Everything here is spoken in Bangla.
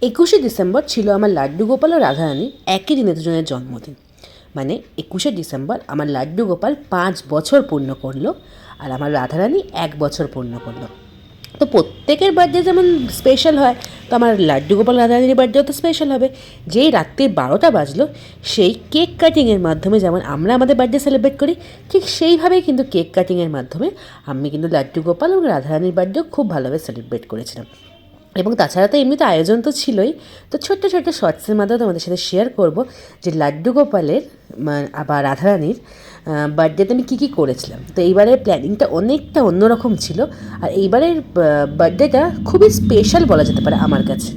21শে ডিসেম্বর ছিল আমার লাড্ডু গোপাল ও রাধারানীর একই দিনে দুজনের জন্মদিন। মানে 21শে ডিসেম্বর আমার লাড্ডু গোপাল 5 বছর পূর্ণ করলো, আর আমার রাধারানী 1 বছর পূর্ণ করলো। তো প্রত্যেকের বার্থডে যেমন স্পেশাল হয়, তো আমার লাড্ডু গোপাল রাধারানীর বার্থডেও তো স্পেশাল হবে। যেই রাত্রি 12টা বাজলো, সেই কেক কাটিংয়ের মাধ্যমে যেমন আমরা আমাদের বার্থডে সেলিব্রেট করি, ঠিক সেইভাবেই কিন্তু কেক কাটিংয়ের মাধ্যমে আমি কিন্তু লাড্ডু গোপাল এবং রাধারানীর বার্থডেও খুব ভালোভাবে সেলিব্রেট করেছিলাম। এবং তাছাড়া তো এমনিতে আয়োজন তো ছিলই, তো ছোট্ট ছোট্ট শর্টসের মাধ্যমে তোমাদের সাথে শেয়ার করব যে লাড্ডু গোপালের বা রাধারানীর বার্থডেতে আমি কী কী করেছিলাম। তো এইবারের প্ল্যানিংটা অনেকটা অন্যরকম ছিল, আর এইবারের বার্থডেটা খুবই স্পেশাল বলা যেতে পারে আমার কাছে।